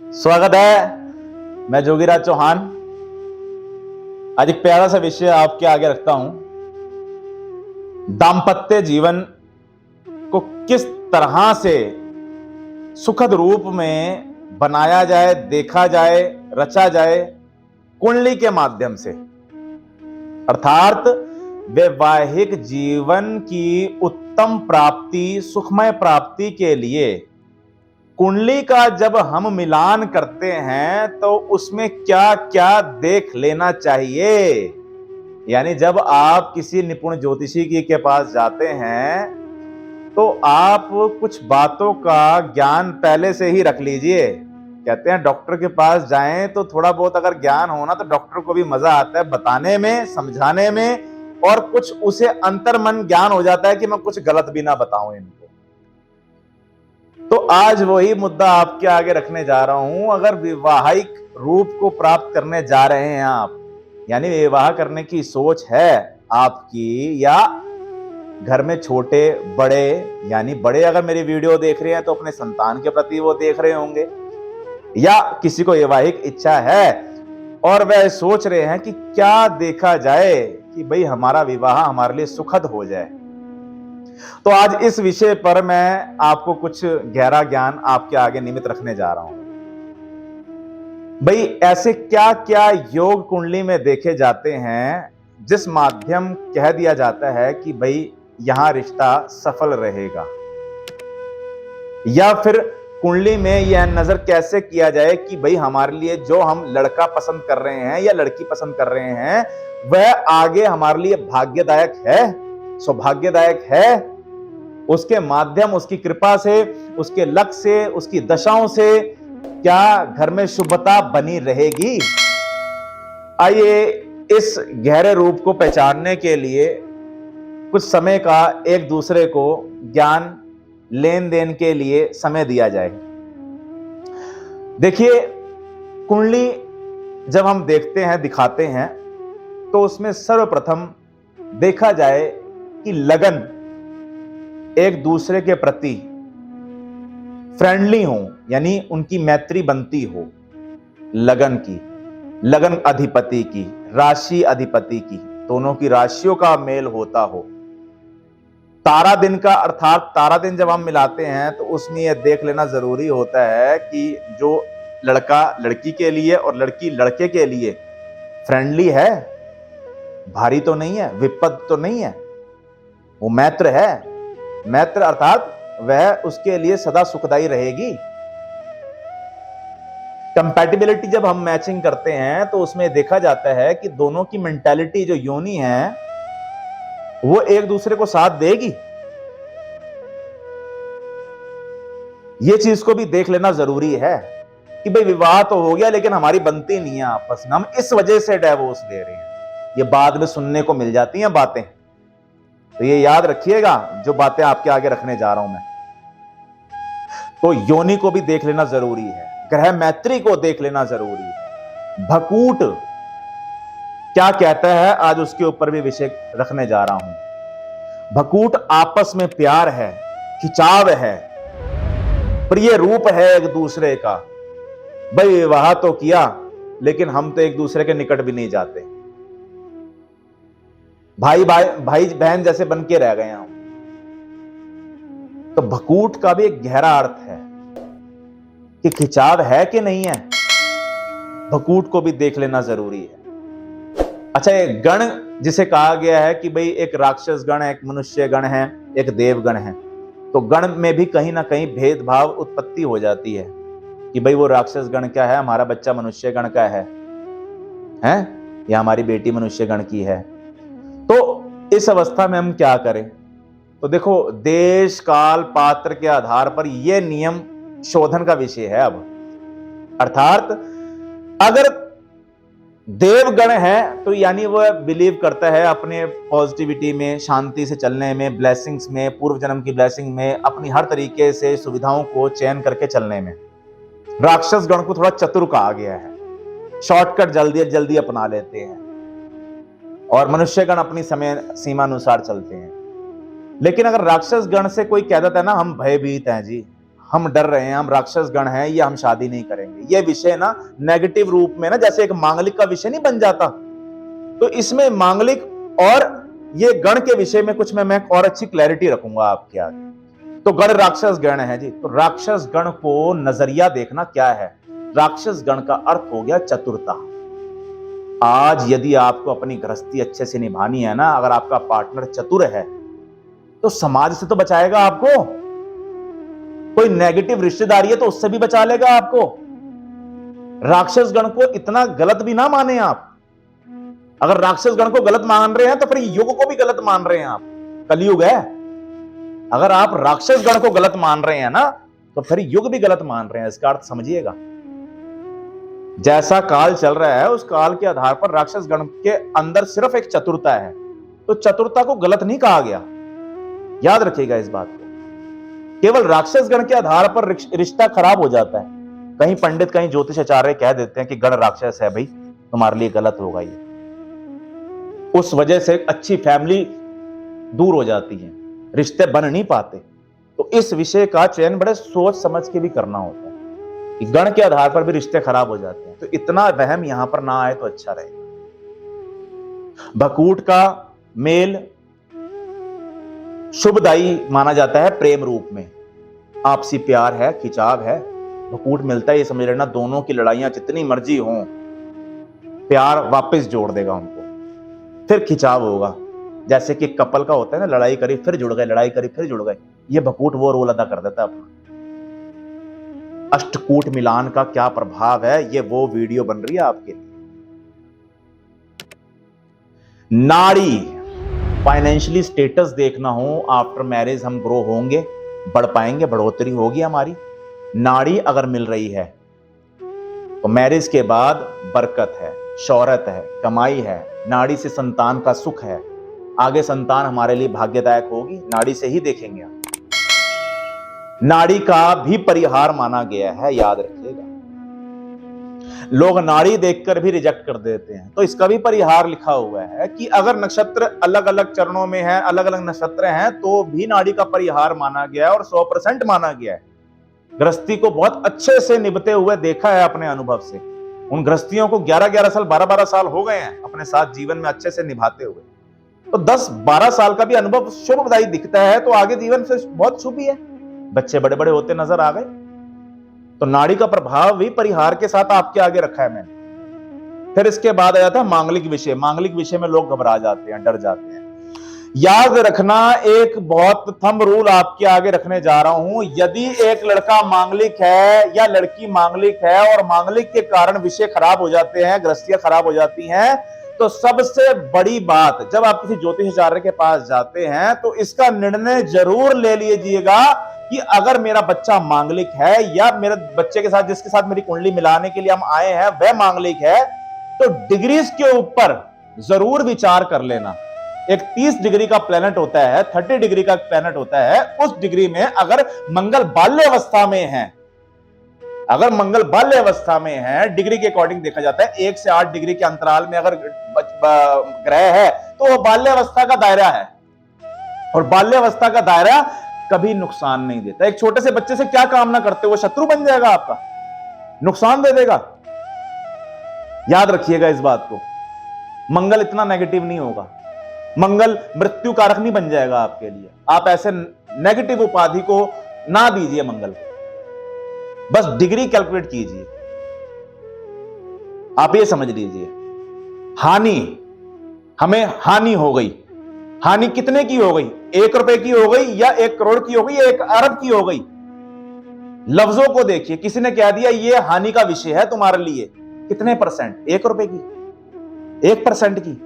स्वागत है। मैं जोगीराज चौहान आज एक प्यारा सा विषय आपके आगे रखता हूं। दाम्पत्य जीवन को किस तरह से सुखद रूप में बनाया जाए, देखा जाए, रचा जाए कुंडली के माध्यम से, अर्थात वैवाहिक जीवन की उत्तम प्राप्ति, सुखमय प्राप्ति के लिए कुंडली का जब हम मिलान करते हैं तो उसमें क्या क्या देख लेना चाहिए। यानी जब आप किसी निपुण ज्योतिषी के पास जाते हैं तो आप कुछ बातों का ज्ञान पहले से ही रख लीजिए। कहते हैं डॉक्टर के पास जाएं तो थोड़ा बहुत अगर ज्ञान हो ना तो डॉक्टर को भी मजा आता है बताने में, समझाने में, और कुछ उसे अंतर्मन ज्ञान हो जाता है कि मैं कुछ गलत भी ना बताऊं इनको। तो आज वही मुद्दा आपके आगे रखने जा रहा हूं। अगर विवाहिक रूप को प्राप्त करने जा रहे हैं आप, यानी विवाह करने की सोच है आपकी, या घर में छोटे बड़े, यानी बड़े अगर मेरी वीडियो देख रहे हैं तो अपने संतान के प्रति वो देख रहे होंगे, या किसी को वैवाहिक इच्छा है और वह सोच रहे हैं कि क्या देखा जाए कि भाई हमारा विवाह हमारे लिए सुखद हो जाए, तो आज इस विषय पर मैं आपको कुछ गहरा ज्ञान आपके आगे निमित्त रखने जा रहा हूं। भाई ऐसे क्या क्या योग कुंडली में देखे जाते हैं जिस माध्यम कह दिया जाता है कि भाई यहां रिश्ता सफल रहेगा, या फिर कुंडली में यह नजर कैसे किया जाए कि भाई हमारे लिए जो हम लड़का पसंद कर रहे हैं या लड़की पसंद कर रहे हैं वह आगे हमारे लिए भाग्यदायक है, सौभाग्यदायक है। उसके माध्यम, उसकी कृपा से, उसके लक से, उसकी दशाओं से क्या घर में शुभता बनी रहेगी। आइए इस गहरे रूप को पहचानने के लिए कुछ समय का एक दूसरे को ज्ञान लेन देन के लिए समय दिया जाए। देखिए, कुंडली जब हम देखते हैं, दिखाते हैं, तो उसमें सर्वप्रथम देखा जाए कि लगन एक दूसरे के प्रति फ्रेंडली हो, यानी उनकी मैत्री बनती हो, लगन की, लगन अधिपति की, राशि अधिपति की, दोनों की राशियों का मेल होता हो। तारा दिन का, अर्थात तारा दिन जब हम मिलाते हैं तो उसमें यह देख लेना जरूरी होता है कि जो लड़का लड़की के लिए और लड़की लड़के के लिए फ्रेंडली है, भारी तो नहीं है, विपद तो नहीं है, वो मैत्र है। मैत्र अर्थात वह उसके लिए सदा सुखदाई रहेगी। कंपैटिबिलिटी जब हम मैचिंग करते हैं तो उसमें देखा जाता है कि दोनों की मेंटालिटी, जो योनि है, वो एक दूसरे को साथ देगी। ये चीज को भी देख लेना जरूरी है कि भाई विवाह तो हो गया लेकिन हमारी बनती नहीं है आपस में, हम इस वजह से डिवोर्स ले रहे हैं। ये बाद में सुनने को मिल जाती हैं बातें, तो ये याद रखिएगा जो बातें आपके आगे रखने जा रहा हूं मैं। तो योनि को भी देख लेना जरूरी है, ग्रह मैत्री को देख लेना जरूरी है। भकूट क्या कहता है आज उसके ऊपर भी विषय रखने जा रहा हूं। भकूट आपस में प्यार है, खिंचाव है, प्रिय रूप है एक दूसरे का। भाई विवाह तो किया लेकिन हम तो एक दूसरे के निकट भी नहीं जाते, भाई भाई बहन जैसे बन के रह गए हम। तो भकूट का भी एक गहरा अर्थ है कि खिंचाव है कि नहीं है, भकूट को भी देख लेना जरूरी है। अच्छा, एक गण जिसे कहा गया है कि भाई एक राक्षस गण है, एक मनुष्य गण है, एक देव गण है, तो गण में भी कहीं ना कहीं भेदभाव उत्पत्ति हो जाती है कि भाई वो राक्षस गण क्या है, हमारा बच्चा मनुष्य गण का है, या हमारी बेटी मनुष्य गण की है। तो इस अवस्था में हम क्या करें? तो देखो, देश काल पात्र के आधार पर यह नियम शोधन का विषय है अब। अर्थात अगर देवगण है तो यानी वह बिलीव करता है अपने पॉजिटिविटी में, शांति से चलने में, ब्लेसिंग्स में, पूर्व जन्म की ब्लेसिंग में, अपनी हर तरीके से सुविधाओं को चयन करके चलने में। राक्षस गण को थोड़ा चतुर कहा गया है, शॉर्टकट जल्दी जल्दी अपना लेते हैं, और मनुष्य गण अपनी समय सीमा अनुसार चलते हैं। लेकिन अगर राक्षस गण से कोई कह देता है ना, हम भयभीत हैं जी, हम डर रहे हैं, हम राक्षस गण हैं, ये हम शादी नहीं करेंगे, ये विषय ना नेगेटिव रूप में ना जैसे एक मांगलिक का विषय नहीं बन जाता, तो इसमें मांगलिक और ये गण के विषय में कुछ मैं और अच्छी क्लैरिटी रखूंगा आपके आगे। तो गण राक्षस गण है जी, तो राक्षस गण को नजरिया देखना क्या है। राक्षस गण का अर्थ हो गया चतुरता। आज यदि आपको अपनी गृहस्थी अच्छे से निभानी है ना, अगर आपका पार्टनर चतुर है तो समाज से तो बचाएगा आपको, कोई नेगेटिव रिश्तेदारी है तो उससे भी बचा लेगा आपको। राक्षस गण को इतना गलत भी ना माने आप। अगर राक्षस गण को गलत मान रहे हैं तो फिर युग को भी गलत मान रहे हैं आप। कलयुग है, अगर आप राक्षस गण को गलत मान रहे हैं ना तो फिर युग भी गलत मान रहे हैं, इसका अर्थ समझिएगा। जैसा काल चल रहा है उस काल के आधार पर राक्षस गण के अंदर सिर्फ एक चतुरता है, तो चतुरता को गलत नहीं कहा गया, याद रखिएगा इस बात को। केवल राक्षस गण के आधार पर रिश्ता खराब हो जाता है। कहीं पंडित कहीं ज्योतिषाचार्य कह देते हैं कि गण राक्षस है, भाई तुम्हारे लिए गलत होगा ये, उस वजह से अच्छी फैमिली दूर हो जाती है, रिश्ते बन नहीं पाते। तो इस विषय का चयन बड़े सोच समझ के भी करना होता है कि गण के आधार पर भी रिश्ते खराब हो जाते हैं, तो इतना वहम यहां पर ना आए तो अच्छा रहेगा। भकूट का मेल शुभदायी माना जाता है प्रेम रूप में, आपसी प्यार है, खिंचाव है, भकूट मिलता है, ये समझ लेना दोनों की लड़ाइयां जितनी मर्जी हों प्यार वापस जोड़ देगा उनको, फिर खिंचाव होगा। जैसे कि कपल का होता है ना, लड़ाई करी फिर जुड़ गए, लड़ाई करी फिर जुड़ गए, ये भकूट वो रोल अदा कर देता है अपना। अष्टकूट मिलान का क्या प्रभाव है, ये वो वीडियो बन रही है आपके लिए। नाड़ी फाइनेंशियली स्टेटस देखना हो, आफ्टर मैरिज हम ग्रो होंगे, बढ़ पाएंगे, बढ़ोतरी होगी हमारी। नाड़ी अगर मिल रही है तो मैरिज के बाद बरकत है, शौहरत है, कमाई है, नाड़ी से संतान का सुख है, आगे संतान हमारे लिए भाग्यदायक होगी, नाड़ी से ही देखेंगे आप। नाड़ी का भी परिहार माना गया है, याद रखिएगा। लोग नाड़ी देखकर भी रिजेक्ट कर देते हैं, तो इसका भी परिहार लिखा हुआ है कि अगर नक्षत्र अलग अलग चरणों में है, अलग अलग नक्षत्र हैं, तो भी नाड़ी का परिहार माना गया है और 100% माना गया है। गृहस्थी को बहुत अच्छे से निभते हुए देखा है अपने अनुभव से। उन गृहस्थियों को 11-11 साल 12-12 साल हो गए हैं अपने साथ जीवन में अच्छे से निभाते हुए, तो 10-12 साल का भी अनुभव शुभदायी दिखता है, तो आगे जीवन से बहुत शुभ ही है। बच्चे बड़े बड़े होते नजर आ गए, तो नाड़ी का प्रभाव भी परिहार के साथ आपके आगे रखा है मैंने। फिर इसके बाद आ जाता है मांगलिक विषय। मांगलिक विषय में लोग घबरा जाते हैं, डर जाते हैं। याद रखना, एक बहुत थंब रूल आपके आगे रखने जा रहा हूं। यदि एक लड़का मांगलिक है या लड़की मांगलिक है और मांगलिक के कारण विषय खराब हो जाते हैं, गृहस्थियां खराब हो जाती हैं, तो सबसे बड़ी बात, जब आप किसी ज्योतिषाचार्य के पास जाते हैं तो इसका निर्णय जरूर ले लीजिएगा कि अगर मेरा बच्चा मांगलिक है या मेरे बच्चे के साथ जिसके साथ मेरी कुंडली मिलाने के लिए हम आए हैं वह मांगलिक है, तो डिग्रीज के ऊपर जरूर विचार कर लेना। एक 30 डिग्री का प्लैनेट होता है, 30 डिग्री का प्लैनेट होता है, उस डिग्री में अगर मंगल बाल्य अवस्था में है, अगर मंगल बाल्य अवस्था में है, डिग्री के अकॉर्डिंग देखा जाता है 1 से 8 डिग्री के अंतराल में अगर ग्रह है तो वह बाल्य अवस्था का दायरा है, और बाल्य अवस्था का दायरा कभी नुकसान नहीं देता। एक छोटे से बच्चे से क्या कामना करते हो, वो शत्रु बन जाएगा आपका, नुकसान दे देगा। याद रखिएगा इस बात को। मंगल इतना नेगेटिव नहीं होगा, मंगल मृत्यु कारक नहीं बन जाएगा आपके लिए। आप ऐसे नेगेटिव उपाधि को ना दीजिए मंगल, बस डिग्री कैलकुलेट कीजिए। आप ये समझ लीजिए, हानि, हमें हानि हो गई, हानि कितने की हो गई, 1 रुपए की हो गई या 1 करोड़ की हो गई या 1 अरब की हो गई। लफ्जों को देखिए, किसी ने कह दिया ये हानि का विषय है तुम्हारे लिए, कितने परसेंट, 1 रुपए की, 1% की।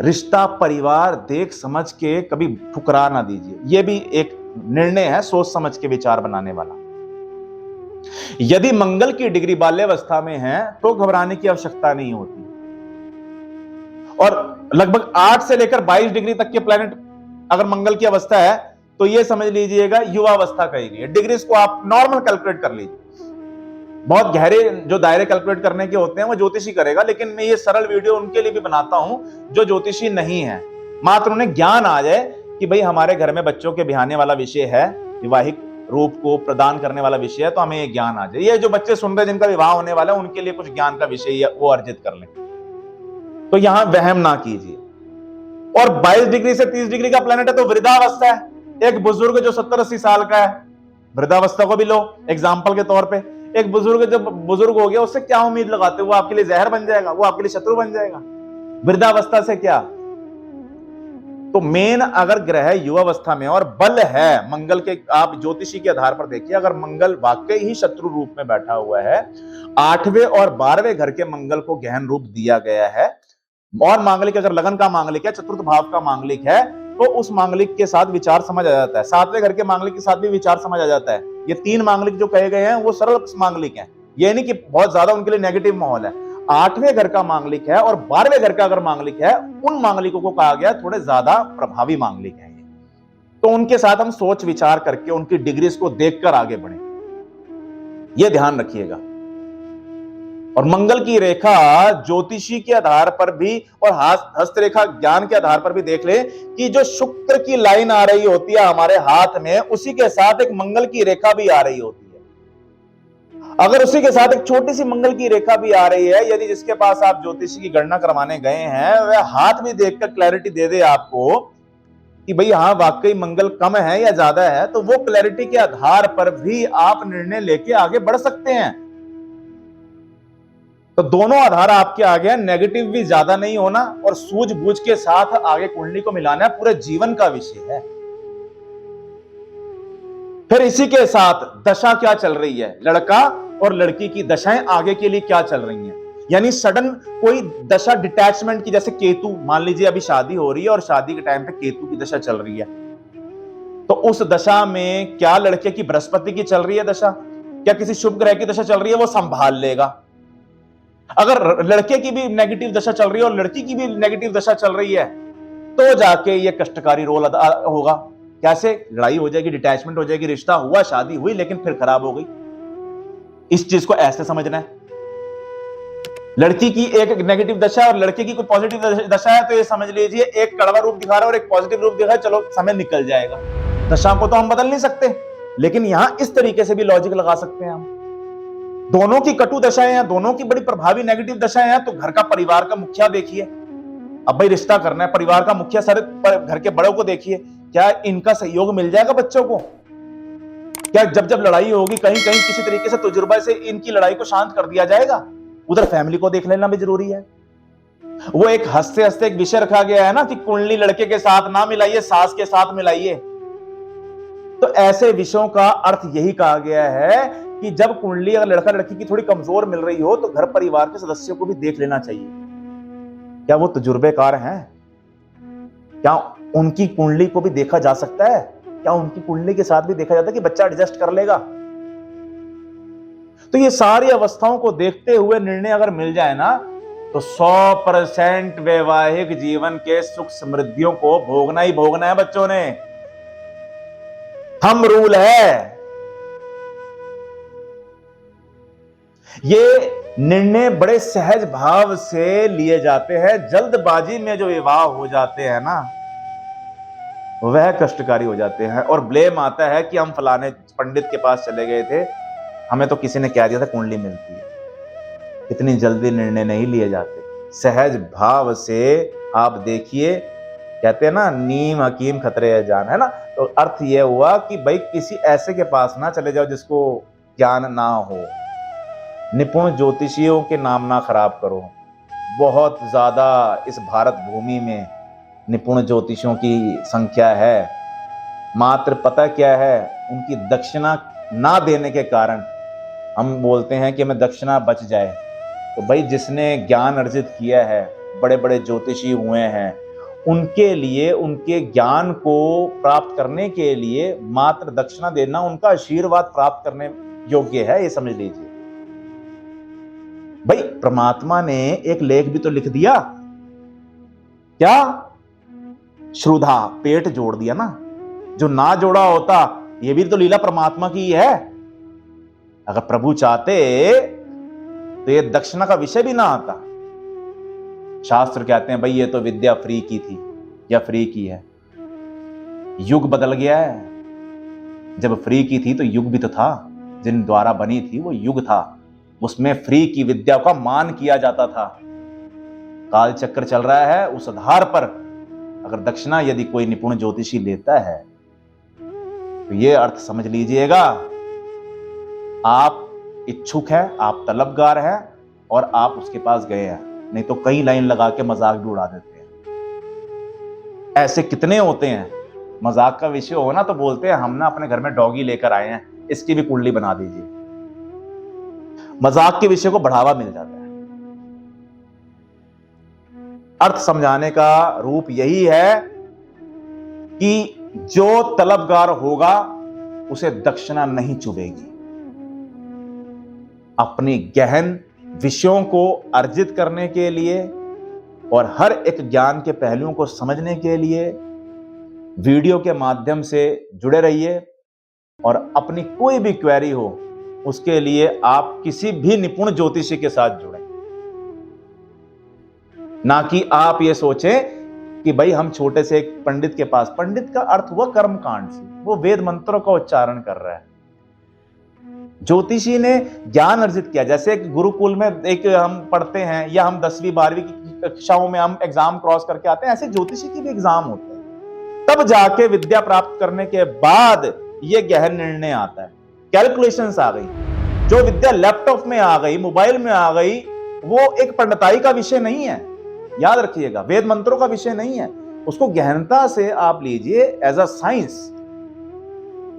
रिश्ता परिवार देख समझ के कभी ठुकरा ना दीजिए, यह भी एक निर्णय है सोच समझ के विचार बनाने वाला। यदि मंगल की डिग्री बाल्यावस्था में है तो घबराने की आवश्यकता नहीं होती, और लगभग 8 से लेकर 22 डिग्री तक के प्लैनेट अगर मंगल की अवस्था है तो यह समझ लीजिएगा युवावस्था कही गई है। डिग्रीज को आप नॉर्मल कैलकुलेट कर लीजिए, बहुत गहरे जो दायरे कैलकुलेट करने के होते हैं वो ज्योतिषी करेगा, लेकिन मैं ये सरल वीडियो उनके लिए भी बनाता हूं जो ज्योतिषी नहीं है, मात्र उन्हें ज्ञान आ जाए कि भाई हमारे घर में बच्चों के बिहाने वाला विषय है, वैवाहिक रूप को प्रदान करने वाला विषय है, तो हमें ये ज्ञान आ जाए। ये जो बच्चे सुन रहे हैं जिनका विवाह होने वाला है, उनके लिए कुछ ज्ञान का विषय वो अर्जित कर लें, तो यहां वहम ना कीजिए। और 22 डिग्री से 30 डिग्री का प्लेनेट है तो वृद्धावस्था है। एक बुजुर्ग जो 70-80 साल का है, वृद्धावस्था को भी लो एग्जाम्पल के तौर पे। एक बुजुर्ग जब बुजुर्ग हो गया, उससे क्या उम्मीद लगाते हो? वो आपके लिए जहर बन जाएगा, वो आपके लिए शत्रु बन जाएगा। वृद्धावस्था से क्या? तो मेन अगर ग्रह युवावस्था में और बल है मंगल के, आप ज्योतिषी के आधार पर देखिए, अगर मंगल वाकई ही शत्रु रूप में बैठा हुआ है, 8वें और 12वें घर के मंगल को गहन रूप दिया गया है, और मांगलिक अगर लगन का मांगलिक है, चतुर्थ भाव का मांगलिक है, तो उस मांगलिक के साथ विचार समझ आ जाता है। 7वें घर के मांगलिक के साथ भी विचार समझ आ जाता है। ये 3 मांगलिक जो कहे गए हैं वो सरल मांगलिक हैं, ये नहीं कि बहुत ज्यादा उनके लिए नेगेटिव माहौल है। 8वें घर का मांगलिक है और 12वें घर का अगर मांगलिक है, उन मांगलिकों को कहा गया थोड़े ज्यादा प्रभावी मांगलिक हैं। तो उनके साथ हम सोच विचार करके उनकी डिग्रीज को देखकर आगे बढ़े, यह ध्यान रखिएगा। और मंगल की रेखा ज्योतिषी के आधार पर भी और हस्तरेखा ज्ञान के आधार पर भी देख ले कि जो शुक्र की लाइन आ रही होती है हमारे हाथ में, उसी के साथ एक मंगल की रेखा भी आ रही होती है। अगर उसी के साथ एक छोटी सी मंगल की रेखा भी आ रही है, यदि जिसके पास आप ज्योतिषी की गणना करवाने गए हैं, वह हाथ भी देखकर क्लैरिटी दे दे आपको कि भाई हाँ वाकई मंगल कम है या ज्यादा है, तो वो क्लैरिटी के आधार पर भी आप निर्णय लेके आगे बढ़ सकते हैं। तो दोनों आधार आपके आगे हैं, नेगेटिव भी ज्यादा नहीं होना और सूझबूझ के साथ आगे कुंडली को मिलाना पूरे जीवन का विषय है। फिर इसी के साथ दशा क्या चल रही है, लड़का और लड़की की दशाएं आगे के लिए क्या चल रही हैं। यानी सडन कोई दशा डिटैचमेंट की, जैसे केतु, मान लीजिए अभी शादी हो रही है और शादी के टाइम पे केतु की दशा चल रही है, तो उस दशा में क्या लड़के की बृहस्पति की चल रही है दशा, क्या किसी शुभ ग्रह की दशा चल रही है, वो संभाल लेगा। अगर लड़के की भी नेगेटिव दशा चल रही है और लड़की की भी नेगेटिव दशा चल रही है, तो जाके ये कष्टकारी रोल होगा। कैसे? लड़ाई हो जाएगी, डिटैचमेंट हो जाएगी, रिश्ता हुआ, शादी हुई, लेकिन फिर खराब हो गई। इस चीज को ऐसे समझना है। लड़की की एक नेगेटिव दशा है और लड़के की कोई पॉजिटिव दशा है, तो ये समझ लीजिए एक कड़वा रूप दिखा रहा है और एक पॉजिटिव रूप दिखा रहा है, चलो समय निकल जाएगा। दशा को तो हम बदल नहीं सकते, लेकिन यहां इस तरीके से भी लॉजिक लगा सकते हैं हम। दोनों की कटु दशाएं हैं, दोनों की बड़ी प्रभावी नेगेटिव दशाएं हैं, तो घर का परिवार का मुखिया देखिए। अब भाई रिश्ता करना है, परिवार का मुखिया सारे घर के बड़ों को देखिए, क्या इनका सहयोग मिल जाएगा बच्चों को? क्या जब जब लड़ाई होगी कहीं कहीं किसी तरीके से तजुर्बा से इनकी लड़ाई को शांत कर दिया जाएगा? उधर फैमिली को देख लेना भी जरूरी है। वो एक हंसते हंसते एक विषय रखा गया है ना कि कुंडली लड़के के साथ ना मिलाइए, सास के साथ मिलाइए। तो ऐसे विषयों का अर्थ यही कहा गया है कि जब कुंडली अगर लड़का लड़की की थोड़ी कमजोर मिल रही हो, तो घर परिवार के सदस्यों को भी देख लेना चाहिए। क्या वो तजुर्बेकार हैं? क्या उनकी कुंडली को भी देखा जा सकता है? क्या उनकी कुंडली के साथ भी देखा जाता है कि बच्चा एडजस्ट कर लेगा? तो ये सारी अवस्थाओं को देखते हुए निर्णय अगर मिल जाए ना, तो 100% वैवाहिक जीवन के सुख समृद्धियों को भोगना ही भोगना है बच्चों ने। थंब रूल है। ये निर्णय बड़े सहज भाव से लिए जाते हैं। जल्दबाजी में जो विवाह हो जाते हैं ना, वह कष्टकारी हो जाते हैं और ब्लेम आता है कि हम फलाने पंडित के पास चले गए थे, हमें तो किसी ने कह दिया था कुंडली मिलती है। इतनी जल्दी निर्णय नहीं लिए जाते, सहज भाव से आप देखिए। कहते हैं ना, नीम हकीम खतरे जान, है ना। तो अर्थ यह हुआ कि भाई किसी ऐसे के पास ना चले जाओ जिसको ज्ञान ना हो। निपुण ज्योतिषियों के नाम ना खराब करो। बहुत ज्यादा इस भारत भूमि में निपुण ज्योतिषियों की संख्या है, मात्र पता क्या है, उनकी दक्षिणा ना देने के कारण हम बोलते हैं कि हमें दक्षिणा बच जाए। तो भाई जिसने ज्ञान अर्जित किया है, बड़े बड़े ज्योतिषी हुए हैं, उनके लिए उनके ज्ञान को प्राप्त करने के लिए मात्र दक्षिणा देना उनका आशीर्वाद प्राप्त करने योग्य है, ये समझ लीजिए। भाई परमात्मा ने एक लेख भी तो लिख दिया, क्या? श्रुधा, पेट जोड़ दिया ना। जो ना जोड़ा होता, ये भी तो लीला परमात्मा की है। अगर प्रभु चाहते तो ये दक्षिणा का विषय भी ना आता। शास्त्र कहते हैं भाई ये तो विद्या फ्री की थी या फ्री की है। युग बदल गया है, जब फ्री की थी तो युग भी तो था, जिन द्वारा बनी थी वो युग था, उसमें फ्री की विद्या का मान किया जाता था। काल चक्र चल रहा है, उस आधार पर अगर दक्षिणा यदि कोई निपुण ज्योतिषी लेता है तो यह अर्थ समझ लीजिएगा, आप इच्छुक हैं, आप तलबगार हैं और आप उसके पास गए हैं, नहीं तो कई लाइन लगा के मजाक भी उड़ा देते हैं। ऐसे कितने होते हैं, मजाक का विषय हो ना तो बोलते हैं हम ना अपने घर में डॉगी लेकर आए हैं, इसकी भी कुंडली बना दीजिए। मजाक के विषय को बढ़ावा मिल जाता है। अर्थ समझाने का रूप यही है कि जो तलबगार होगा उसे दक्षिणा नहीं चुभेगी। अपनी गहन विषयों को अर्जित करने के लिए और हर एक ज्ञान के पहलुओं को समझने के लिए वीडियो के माध्यम से जुड़े रहिए और अपनी कोई भी क्वेरी हो उसके लिए आप किसी भी निपुण ज्योतिषी के साथ जुड़ें, ना कि आप ये सोचें कि भाई हम छोटे से एक पंडित के पास। पंडित का अर्थ हुआ कर्मकांड से, वो वेद मंत्रों का उच्चारण कर रहा है। ज्योतिषी ने ज्ञान अर्जित किया, जैसे एक गुरुकुल में एक हम पढ़ते हैं या हम 10वीं 12वीं की कक्षाओं में हम एग्जाम क्रॉस करके आते हैं, ऐसे ज्योतिषी की भी एग्जाम होते हैं। तब जाके विद्या प्राप्त करने के बाद ये गहन निर्णय आता है, कैलकुलेशंस आ गई। जो विद्या लैपटॉप में आ गई, मोबाइल में आ गई, वो एक पंडिताई का विषय नहीं है, याद रखिएगा, वेद मंत्रों का विषय नहीं है। उसको गहनता से आप लीजिए एज अ साइंस।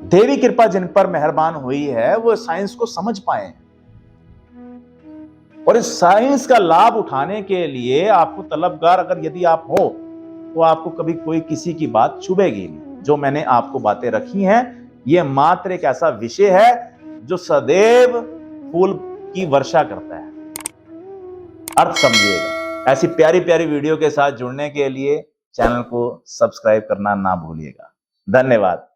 देवी कृपा जिन पर मेहरबान हुई है वो साइंस को समझ पाए और इस साइंस का लाभ उठाने के लिए आपको तलबगार अगर यदि आप हो तो आपको कभी कोई किसी की बात चुभेगी नहीं। जो मैंने आपको बातें रखी हैं ये मात्र एक ऐसा विषय है जो सदैव फूल की वर्षा करता है। अर्थ समझिएगा। ऐसी प्यारी प्यारी वीडियो के साथ जुड़ने के लिए चैनल को सब्सक्राइब करना ना भूलिएगा। धन्यवाद।